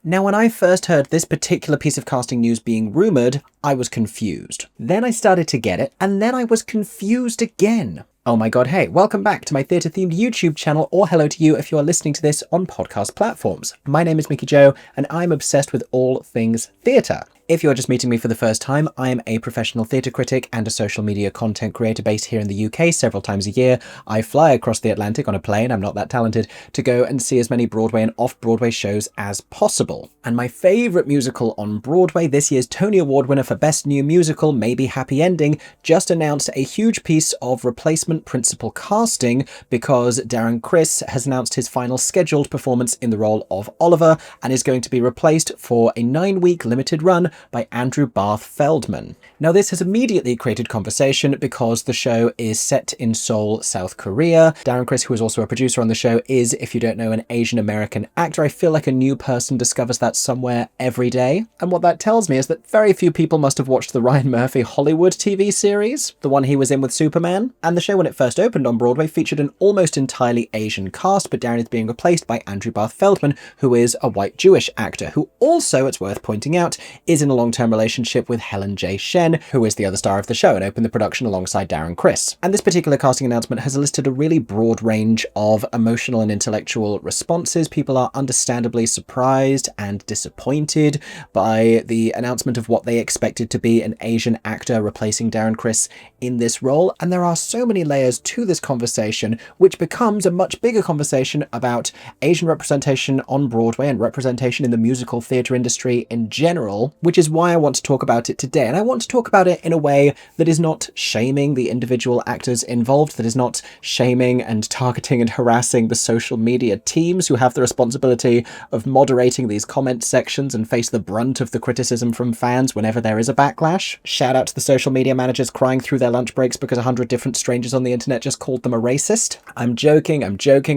Now, when I first heard this particular piece of casting news being rumoured, I was confused. Then I started to get it, and then I was confused again. Oh my god, hey, welcome back to my theatre-themed YouTube channel, or hello to you if you are listening to this on podcast platforms. My name is Mickey Joe, and I'm obsessed with all things theatre. If you're just meeting me for the first time, I am a professional theatre critic and a social media content creator based here in the UK several times a year. I fly across the Atlantic on a plane, I'm not that talented, to go and see as many Broadway and off-Broadway shows as possible. And my favourite musical on Broadway, this year's Tony Award winner for Best New Musical, Maybe Happy Ending, just announced a huge piece of replacement principal casting because Darren Criss has announced his final scheduled performance in the role of Oliver and is going to be replaced for a 9-week limited run by Andrew Barth Feldman. Now, this has immediately created conversation because the show is set in Seoul, South Korea. Darren Criss, who is also a producer on the show, is, if you don't know, an Asian American actor. I feel like a new person discovers that somewhere every day. And what that tells me is that very few people must have watched the Ryan Murphy Hollywood TV series, the one he was in with Superman. And the show, when it first opened on Broadway, featured an almost entirely Asian cast, but Darren is being replaced by Andrew Barth Feldman, who is a white Jewish actor, who also, it's worth pointing out, is in a long-term relationship with Helen J Shen, who is the other star of the show and opened the production alongside Darren Criss. And this particular casting announcement has elicited a really broad range of emotional and intellectual responses. People are understandably surprised and disappointed by the announcement of what they expected to be an Asian actor replacing Darren Criss in this role, and there are so many layers to this conversation, which becomes a much bigger conversation about Asian representation on Broadway and representation in the musical theatre industry in general, which is why I want to talk about it today. And I want to talk about it in a way that is not shaming the individual actors involved, that is not shaming and targeting and harassing the social media teams who have the responsibility of moderating these comment sections and face the brunt of the criticism from fans whenever there is a backlash. Shout out to the social media managers crying through their lunch breaks because 100 different strangers on the internet just called them a racist. I'm joking,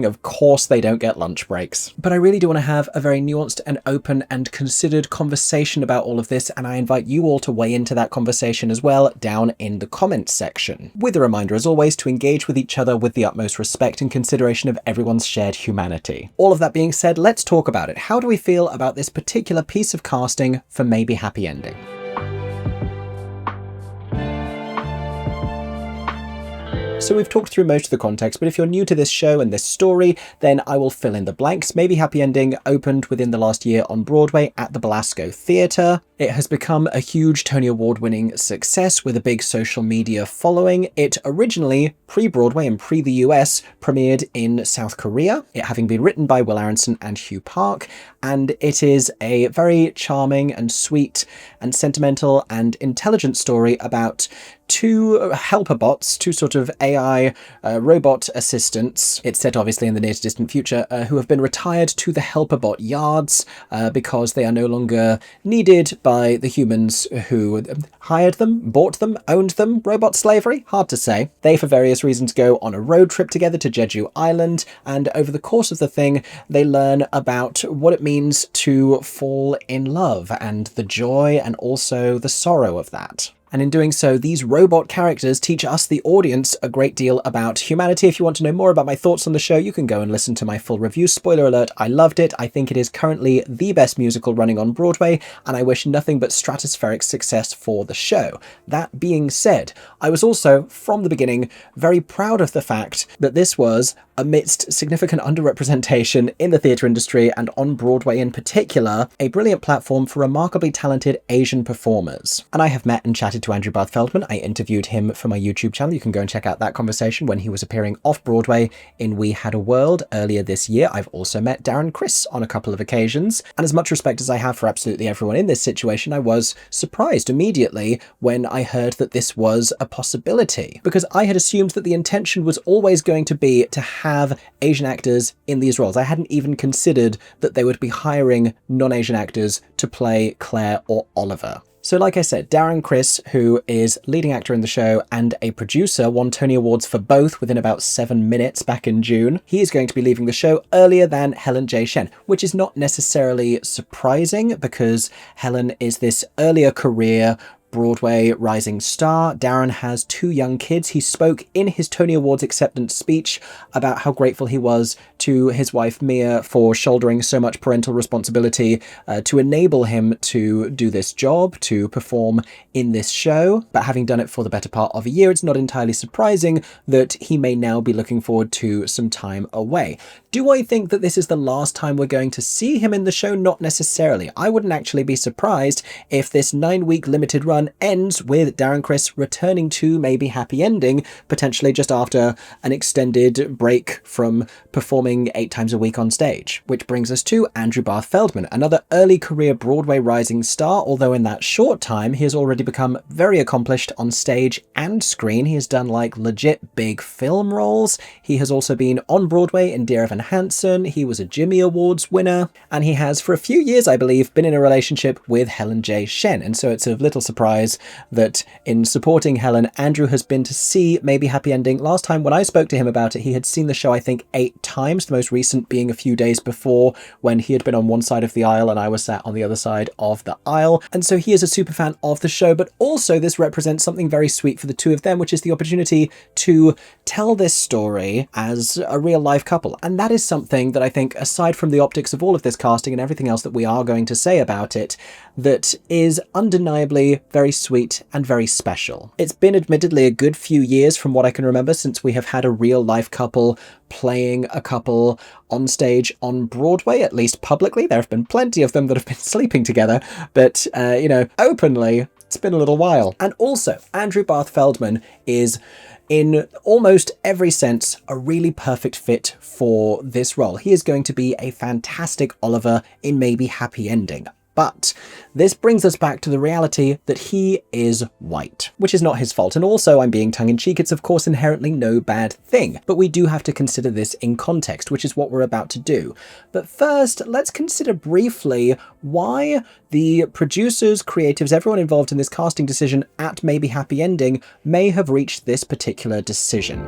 of course they don't get lunch breaks. But I really do want to have a very nuanced and open and considered conversation about all of this, and I invite you all to weigh into that conversation as well down in the comments section. With a reminder, as always, to engage with each other with the utmost respect and consideration of everyone's shared humanity. All of that being said, let's talk about it. How do we feel about this particular piece of casting for Maybe Happy Ending? So we've talked through most of the context, but if you're new to this show and this story, then I will fill in the blanks. Maybe Happy Ending opened within the last year on Broadway at the Belasco Theatre. It has become a huge Tony Award-winning success with a big social media following. It originally, pre-Broadway and pre-the US, premiered in South Korea, it having been written by Will Aronson and Hugh Park, and it is a very charming and sweet and sentimental and intelligent story about two helperbots, two sort of AI robot assistants, it's set obviously in the near to distant future, who have been retired to the helperbot yards because they are no longer needed by the humans who hired them, bought them, owned them. Robot slavery? Hard to say. They, for various reasons, go on a road trip together to Jeju Island, and over the course of the thing, they learn about what it means to fall in love and the joy and also the sorrow of that. And in doing so, these robot characters teach us, the audience, a great deal about humanity. If you want to know more about my thoughts on the show, you can go and listen to my full review. Spoiler alert, I loved it. I think it is currently the best musical running on Broadway, and I wish nothing but stratospheric success for the show. That being said, I was also, from the beginning, very proud of the fact that this was, amidst significant underrepresentation in the theatre industry and on Broadway in particular, a brilliant platform for remarkably talented Asian performers. And I have met and chatted to Andrew Barth Feldman. I interviewed him for my YouTube channel. You can go and check out that conversation when he was appearing off-Broadway in We Had a World earlier this year. I've also met Darren Criss on a couple of occasions. And as much respect as I have for absolutely everyone in this situation, I was surprised immediately when I heard that this was a possibility, because I had assumed that the intention was always going to be to have Asian actors in these roles. I hadn't even considered that they would be hiring non-Asian actors to play Claire or Oliver. So like I said, Darren Criss, who is leading actor in the show and a producer, won Tony Awards for both within about 7 minutes back in June. He is going to be leaving the show earlier than Helen J Shen, which is not necessarily surprising because Helen is this earlier career Broadway rising star. Darren has 2 young kids. He spoke in his Tony Awards acceptance speech about how grateful he was to his wife Mia for shouldering so much parental responsibility to enable him to do this job, to perform in this show. But having done it for the better part of a year, it's not entirely surprising that he may now be looking forward to some time away. Do I think that this is the last time we're going to see him in the show? Not necessarily. I wouldn't actually be surprised if this 9-week limited run ends with Darren Criss returning to Maybe Happy Ending, potentially just after an extended break from performing 8 times a week on stage. Which brings us to Andrew Barth Feldman, another early career Broadway rising star, although in that short time he has already become very accomplished on stage and screen. He has done like legit big film roles. He has also been on Broadway in Dear Evan Hansen. He was a Jimmy Awards winner, and he has for a few years, I believe, been in a relationship with Helen J Shen, and so it's of little surprise that in supporting Helen, Andrew has been to see Maybe Happy Ending. Last time when I spoke to him about it, he had seen the show I think 8 times, the most recent being a few days before when he had been on one side of the aisle and I was sat on the other side of the aisle, and so he is a super fan of the show. But also this represents something very sweet for the two of them, which is the opportunity to tell this story as a real life couple. And that is something that I think, aside from the optics of all of this casting and everything else that we are going to say about it, that is undeniably very sweet and very special. It's been admittedly a good few years from what I can remember since we have had a real life couple playing a couple on stage on Broadway, at least publicly. There have been plenty of them that have been sleeping together, but, you know, openly, it's been a little while. And also, Andrew Barth Feldman is, in almost every sense, a really perfect fit for this role. He is going to be a fantastic Oliver in Maybe Happy Ending. But this brings us back to the reality that he is white, which is not his fault. And also, I'm being tongue-in-cheek, it's of course inherently no bad thing. But we do have to consider this in context, which is what we're about to do. But first, let's consider briefly why the producers, creatives, everyone involved in this casting decision at Maybe Happy Ending may have reached this particular decision.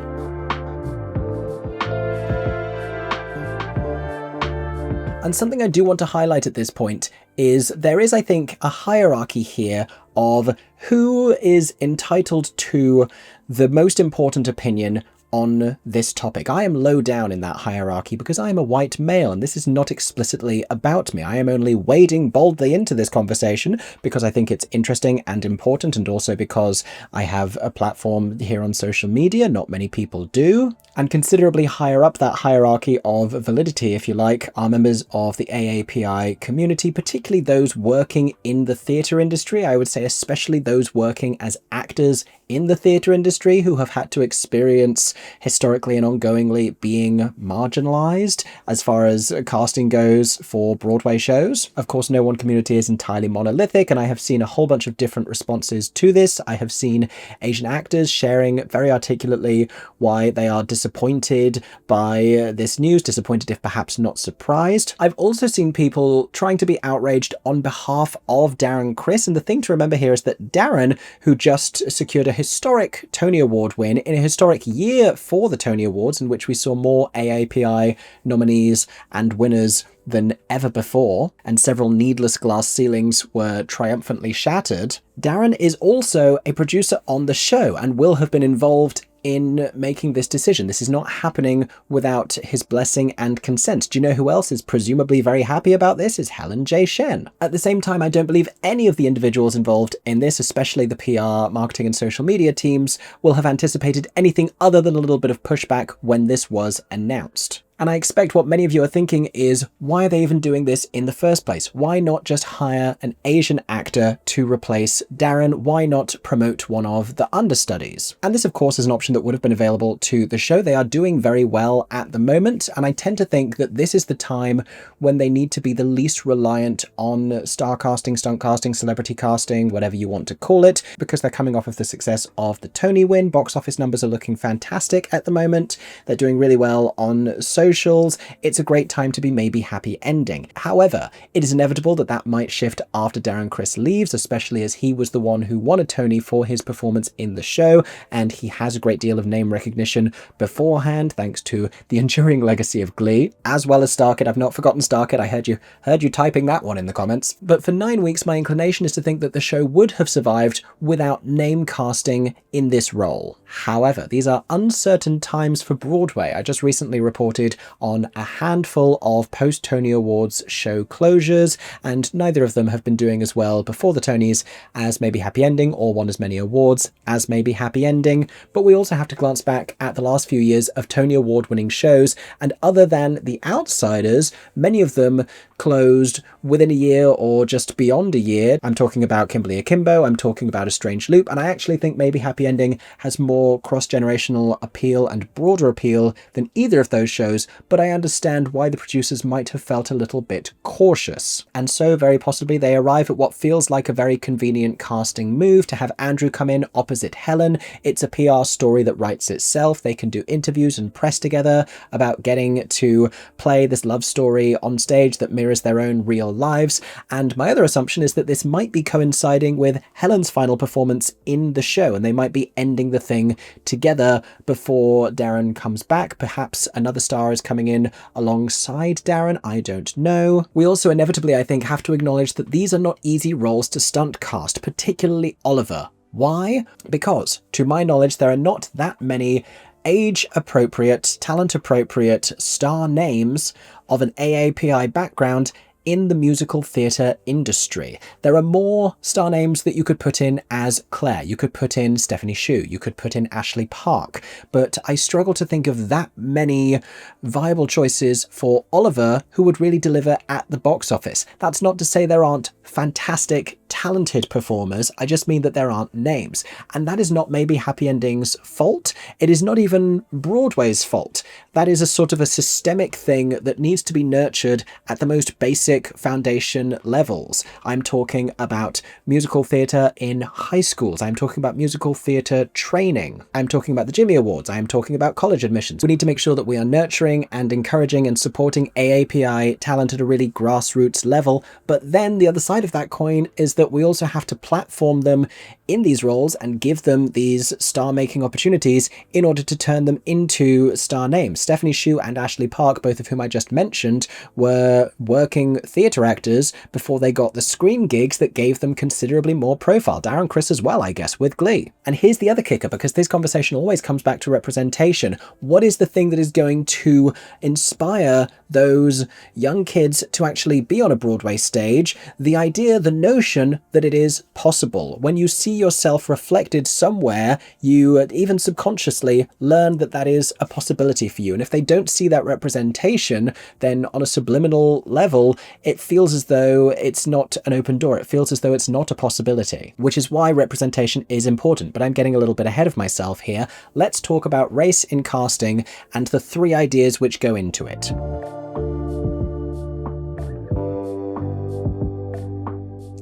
And something I do want to highlight at this point is there is, I think, a hierarchy here of who is entitled to the most important opinion on this topic. I am low down in that hierarchy because I am a white male, and this is not explicitly about me. I am only wading boldly into this conversation because I think it's interesting and important, and also because I have a platform here on social media. Not many people do. And considerably higher up that hierarchy of validity, if you like, are members of the AAPI community, particularly those working in the theatre industry. I would say especially those working as actors in the theatre industry who have had to experience historically and ongoingly being marginalized as far as casting goes for Broadway shows. Of course, no one community is entirely monolithic, and I have seen a whole bunch of different responses to this. I have seen Asian actors sharing very articulately why they are disappointed by this news, disappointed if perhaps not surprised. I've also seen people trying to be outraged on behalf of Darren Criss, and the thing to remember here is that Darren, who just secured a historic Tony Award win in a historic year for the Tony Awards, in which we saw more AAPI nominees and winners than ever before, and several needless glass ceilings were triumphantly shattered, Darren is also a producer on the show and will have been involved in making this decision. This is not happening without his blessing and consent. Do you know who else is presumably very happy about this? Is Helen J Shen. At the same time, I don't believe any of the individuals involved in this, especially the PR, marketing and social media teams, will have anticipated anything other than a little bit of pushback when this was announced. And I expect what many of you are thinking is, why are they even doing this in the first place? Why not just hire an Asian actor to replace Darren? Why not promote one of the understudies? And this, of course, is an option that would have been available to the show. They are doing very well at the moment, and I tend to think that this is the time when they need to be the least reliant on star casting, stunt casting, celebrity casting, whatever you want to call it, because they're coming off of the success of the Tony win. Box office numbers are looking fantastic at the moment. They're doing really well on socials. It's a great time to be Maybe Happy Ending. However, it is inevitable that that might shift after Darren Criss leaves, especially as he was the one who won a Tony for his performance in the show, and he has a great deal of name recognition beforehand, thanks to the enduring legacy of Glee, as well as Starkid. I've not forgotten Starkid. I heard you typing that one in the comments. But for 9 weeks, my inclination is to think that the show would have survived without name casting in this role. However, these are uncertain times for Broadway. I just recently reported decided on a handful of post-Tony Awards show closures, and neither of them have been doing as well before the Tonys as maybe Happy Ending, or won as many awards as maybe Happy Ending. But we also have to glance back at the last few years of Tony Award winning shows, and other than The Outsiders, many of them closed within a year or just beyond a year. I'm talking about Kimberly Akimbo, I'm talking about A Strange Loop, and I actually think maybe Happy Ending has more cross-generational appeal and broader appeal than either of those shows, but I understand why the producers might have felt a little bit cautious. And so very possibly they arrive at what feels like a very convenient casting move to have Andrew come in opposite Helen. It's a PR story that writes itself. They can do interviews and press together about getting to play this love story on stage that mirrors their own real lives. And my other assumption is that this might be coinciding with Helen's final performance in the show, and they might be ending the thing together before Darren comes back. Perhaps another star is coming in alongside Darren, I don't know. We also inevitably, I think, have to acknowledge that these are not easy roles to stunt cast, particularly Oliver. Why? Because, to my knowledge, there are not that many age-appropriate, talent-appropriate star names of an AAPI background in the musical theatre industry. There are more star names that you could put in as Claire. You could put in Stephanie Hsu. You could put in Ashley Park. But I struggle to think of that many viable choices for Oliver who would really deliver at the box office. That's not to say there aren't fantastic, talented performers. I just mean that there aren't names. And that is not maybe Happy Ending's fault. It is not even Broadway's fault. That is a sort of a systemic thing that needs to be nurtured at the most basic foundation levels. I'm talking about musical theatre in high schools. I'm talking about musical theatre training. I'm talking about the Jimmy Awards. I'm talking about college admissions. We need to make sure that we are nurturing and encouraging and supporting AAPI talent at a really grassroots level. But then the other side of that coin is that we also have to platform them in these roles and give them these star-making opportunities in order to turn them into star names. Stephanie Hsu and Ashley Park, both of whom I just mentioned, were working theatre actors before they got the screen gigs that gave them considerably more profile. Darren Criss as well, I guess, with Glee. And here's the other kicker, because this conversation always comes back to representation. What is the thing that is going to inspire those young kids to actually be on a Broadway stage? The idea, the notion that it is possible. When you see yourself reflected somewhere, you even subconsciously learn that that is a possibility for you. And if they don't see that representation, then on a subliminal level, it feels as though it's not an open door. It feels as though it's not a possibility, which is why representation is important. But I'm getting a little bit ahead of myself here. Let's talk about race in casting and the 3 ideas which go into it.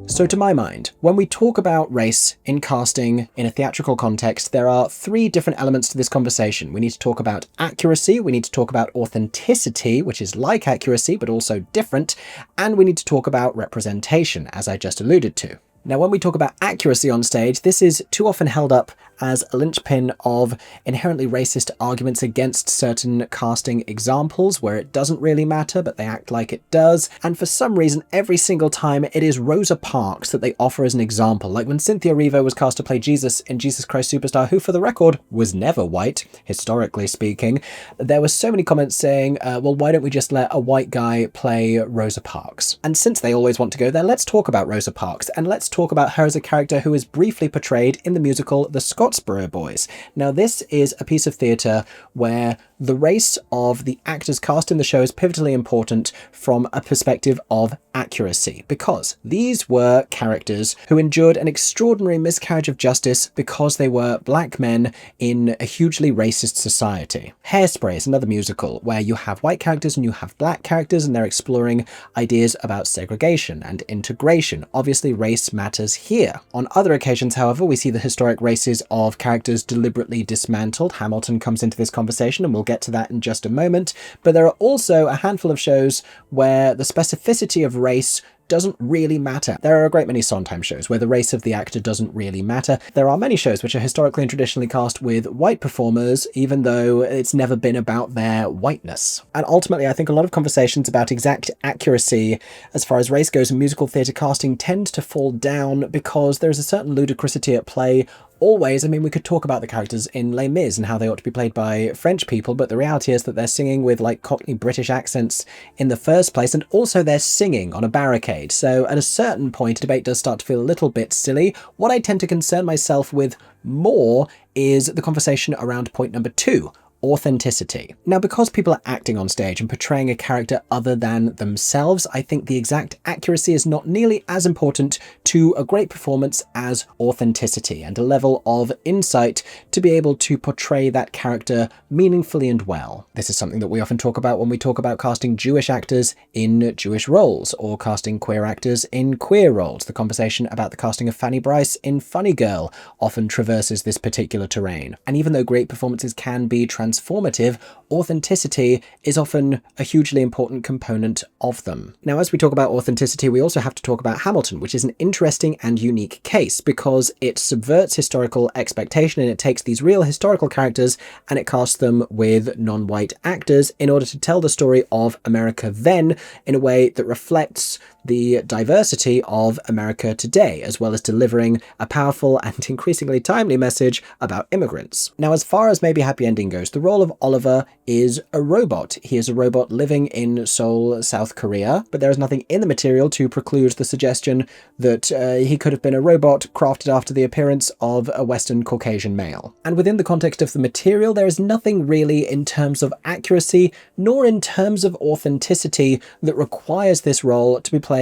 So to my mind, when we talk about race in casting in a theatrical context, there are 3 different elements to this conversation. We need to talk about accuracy, we need to talk about authenticity, which is like accuracy but also different, and we need to talk about representation, as I just alluded to. Now, when we talk about accuracy on stage, this is too often held up as a linchpin of inherently racist arguments against certain casting examples where it doesn't really matter, but they act like it does. And for some reason, every single time it is Rosa Parks that they offer as an example. Like when Cynthia Erivo was cast to play Jesus in Jesus Christ Superstar, who for the record was never white, historically speaking, there were so many comments saying, well, why don't we just let a white guy play Rosa Parks? And since they always want to go there, let's talk about Rosa Parks, and let's talk about her as a character who is briefly portrayed in the musical The Scottsboro Boys. Now, this is a piece of theatre where the race of the actors cast in the show is pivotally important from a perspective of accuracy, because these were characters who endured an extraordinary miscarriage of justice because they were black men in a hugely racist society. Hairspray is another musical where you have white characters and you have black characters, and they're exploring ideas about segregation and integration. Obviously, race matters here. On other occasions, however, we see the historic races of characters deliberately dismantled. Hamilton comes into this conversation, and we'll get to that in just a moment. But there are also a handful of shows where the specificity of race doesn't really matter. There are a great many Sondheim shows where the race of the actor doesn't really matter. There are many shows which are historically and traditionally cast with white performers, even though it's never been about their whiteness. And ultimately, I think a lot of conversations about exact accuracy as far as race goes in musical theatre casting tend to fall down because there's a certain ludicrousy at play always, I mean, we could talk about the characters in Les Mis and how they ought to be played by French people, but the reality is that they're singing with like Cockney British accents in the first place, and also they're singing on a barricade. So at a certain point, debate does start to feel a little bit silly. What I tend to concern myself with more is the conversation around point number 2. Authenticity. Now, because people are acting on stage and portraying a character other than themselves, I think the exact accuracy is not nearly as important to a great performance as authenticity and a level of insight to be able to portray that character meaningfully and well. This is something that we often talk about when we talk about casting Jewish actors in Jewish roles or casting queer actors in queer roles. The conversation about the casting of Fanny Brice in Funny Girl often traverses this particular terrain. And even though great performances can be transformative, authenticity is often a hugely important component of them. Now, as we talk about authenticity, we also have to talk about Hamilton, which is an interesting and unique case because it subverts historical expectation and it takes these real historical characters and it casts them with non-white actors in order to tell the story of America then in a way that reflects the diversity of America today, as well as delivering a powerful and increasingly timely message about immigrants. Now, as far as Maybe Happy Ending goes, the role of Oliver is a robot. He is a robot living in Seoul, South Korea, but there is nothing in the material to preclude the suggestion that he could have been a robot crafted after the appearance of a Western Caucasian male. And within the context of the material, there is nothing really in terms of accuracy, nor in terms of authenticity that requires this role to be played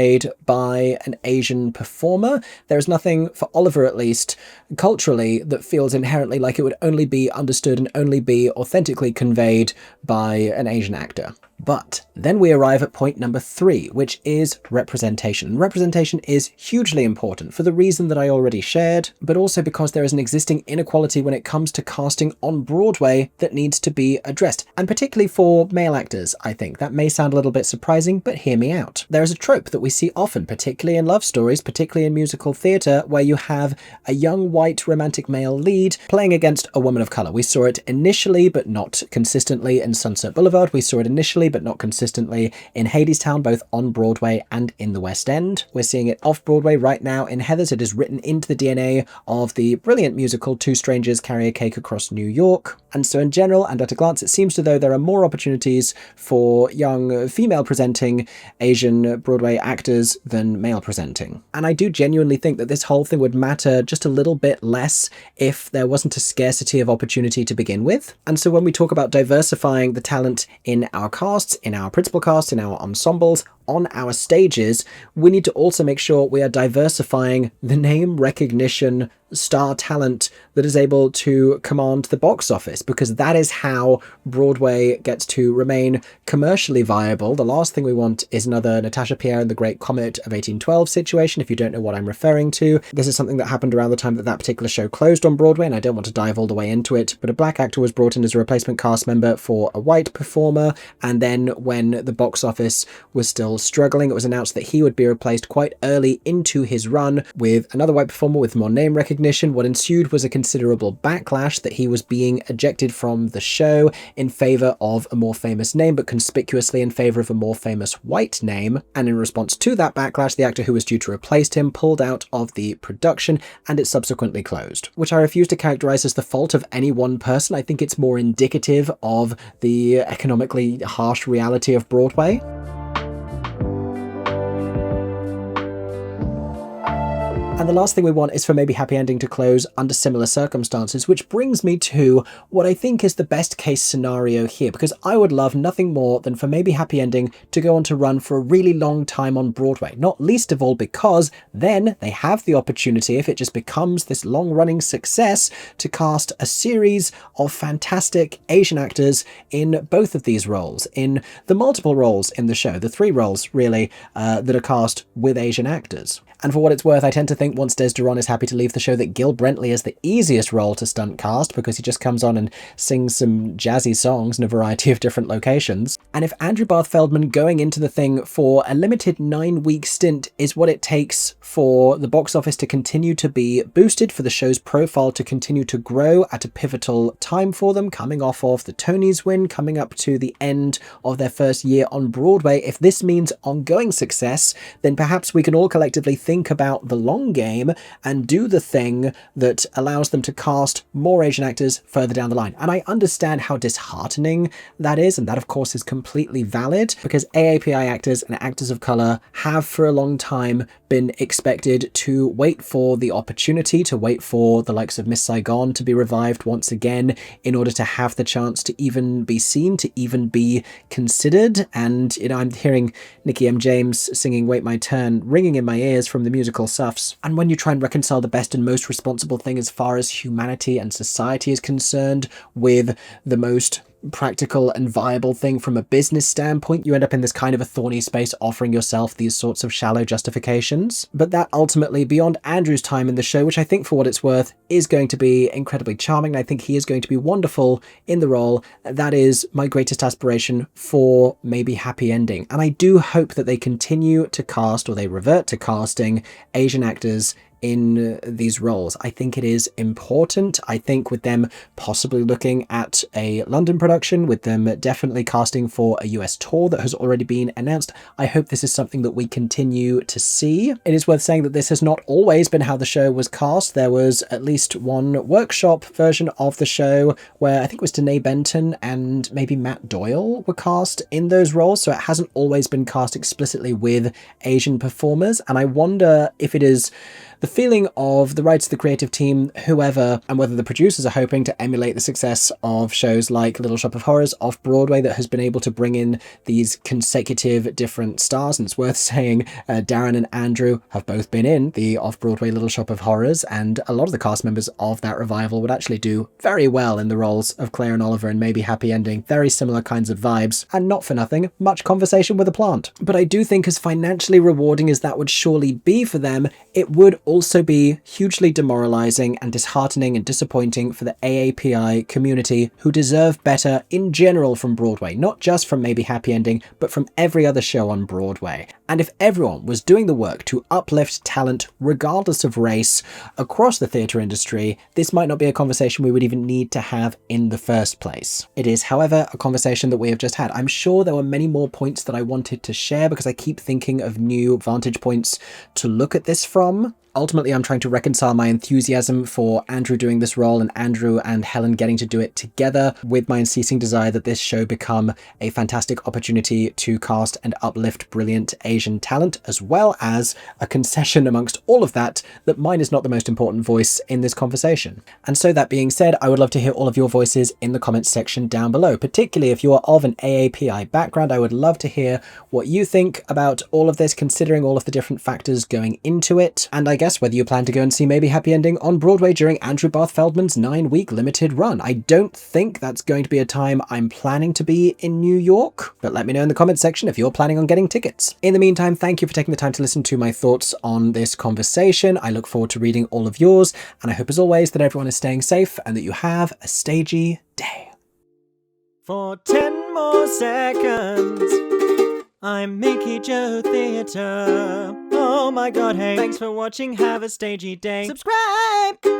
by an Asian performer. There is nothing, for Oliver at least, culturally, that feels inherently like it would only be understood and only be authentically conveyed by an Asian actor. But then we arrive at point number 3, which is representation. Representation is hugely important for the reason that I already shared, but also because there is an existing inequality when it comes to casting on Broadway that needs to be addressed, and particularly for male actors, I think. That may sound a little bit surprising, but hear me out. There is a trope that we see often, particularly in love stories, particularly in musical theatre, where you have a young white romantic male lead playing against a woman of colour. We saw it initially, but not consistently in Sunset Boulevard. We saw it initially, but not consistently in Hadestown, both on Broadway and in the West End. We're seeing it off Broadway right now in Heathers. It is written into the DNA of the brilliant musical Two Strangers Carry a Cake Across New York. And so in general, and at a glance, it seems as though there are more opportunities for young female presenting Asian Broadway actors than male presenting. And I do genuinely think that this whole thing would matter just a little bit less if there wasn't a scarcity of opportunity to begin with. And so when we talk about diversifying the talent in our casts, in our principal cast, in our ensembles, on our stages, we need to also make sure we are diversifying the name recognition star talent that is able to command the box office, because that is how Broadway gets to remain commercially viable. The last thing we want is another Natasha Pierre and the Great Comet of 1812 situation, if you don't know what I'm referring to. This is something that happened around the time that that particular show closed on Broadway, and I don't want to dive all the way into it, but a black actor was brought in as a replacement cast member for a white performer, and then when the box office was still struggling, it was announced that he would be replaced quite early into his run with another white performer with more name recognition. What ensued was a considerable backlash that he was being ejected from the show in favour of a more famous name, but conspicuously in favour of a more famous white name. And in response to that backlash, the actor who was due to replace him pulled out of the production, and it subsequently closed, which I refuse to characterise as the fault of any one person. I think it's more indicative of the economically harsh reality of Broadway. And the last thing we want is for Maybe Happy Ending to close under similar circumstances, which brings me to what I think is the best case scenario here, because I would love nothing more than for Maybe Happy Ending to go on to run for a really long time on Broadway, not least of all because then they have the opportunity, if it just becomes this long-running success, to cast a series of fantastic Asian actors in both of these roles, in the multiple roles in the show, the 3 roles really that are cast with Asian actors. And for what it's worth, I tend to think once Des Duran is happy to leave the show that Gil Brentley is the easiest role to stunt cast, because he just comes on and sings some jazzy songs in a variety of different locations. And if Andrew Barth Feldman going into the thing for a limited 9-week stint is what it takes for the box office to continue to be boosted, for the show's profile to continue to grow at a pivotal time for them, coming off of the Tonys win, coming up to the end of their first year on Broadway, if this means ongoing success, then perhaps we can all collectively think about the long game and do the thing that allows them to cast more Asian actors further down the line. And I understand how disheartening that is, and that of course is completely valid, because AAPI actors and actors of color have for a long time been expected to wait for the opportunity, to wait for the likes of Miss Saigon to be revived once again in order to have the chance to even be seen, to even be considered. And, you know, I'm hearing Nikki M. James singing Wait My Turn ringing in my ears from the musical Suffs. And when you try and reconcile the best and most responsible thing as far as humanity and society is concerned with the most practical and viable thing from a business standpoint, you end up in this kind of a thorny space offering yourself these sorts of shallow justifications. But that ultimately, beyond Andrew's time in the show, which I think for what it's worth is going to be incredibly charming, and I think he is going to be wonderful in the role, that is my greatest aspiration for Maybe Happy Ending. And I do hope that they continue to cast, or they revert to casting, Asian actors in these roles. I think it is important. I think with them possibly looking at a London production, with them definitely casting for a US tour that has already been announced, I hope this is something that we continue to see. It is worth saying that this has not always been how the show was cast. There was at least one workshop version of the show where I think it was Danae Benton and maybe Matt Doyle were cast in those roles, so it hasn't always been cast explicitly with Asian performers. And I wonder if it is the feeling of the writers, the creative team, whoever, and whether the producers are hoping to emulate the success of shows like Little Shop of Horrors off Broadway that has been able to bring in these consecutive different stars. And it's worth saying Darren and Andrew have both been in the off-Broadway Little Shop of Horrors, and a lot of the cast members of that revival would actually do very well in the roles of Claire and Oliver and Maybe Happy Ending. Very similar kinds of vibes, and not for nothing, much conversation with a plant. But I do think as financially rewarding as that would surely be for them, it would also be hugely demoralizing and disheartening and disappointing for the AAPI community, who deserve better in general from Broadway, not just from Maybe Happy Ending, but from every other show on Broadway. And if everyone was doing the work to uplift talent regardless of race across the theatre industry, this might not be a conversation we would even need to have in the first place. It is, however, a conversation that we have just had. I'm sure there were many more points that I wanted to share because I keep thinking of new vantage points to look at this from. Ultimately, I'm trying to reconcile my enthusiasm for Andrew doing this role and Andrew and Helen getting to do it together with my unceasing desire that this show become a fantastic opportunity to cast and uplift brilliant Asian talent, as well as a concession amongst all of that mine is not the most important voice in this conversation. And so that being said, I would love to hear all of your voices in the comments section down below, particularly if you are of an AAPI background. I would love to hear what you think about all of this, considering all of the different factors going into it. And I guess whether you plan to go and see Maybe Happy Ending on Broadway during Andrew Barth Feldman's 9-week limited run. I don't think that's going to be a time I'm planning to be in New York, but let me know in the comments section if you're planning on getting tickets. In the meantime, thank you for taking the time to listen to my thoughts on this conversation. I look forward to reading all of yours, and I hope as always that everyone is staying safe and that you have a stagey day. For 10 more seconds, I'm Mickey Joe Theatre. Oh my god, hey. Thanks for watching, have a stagey day. Subscribe!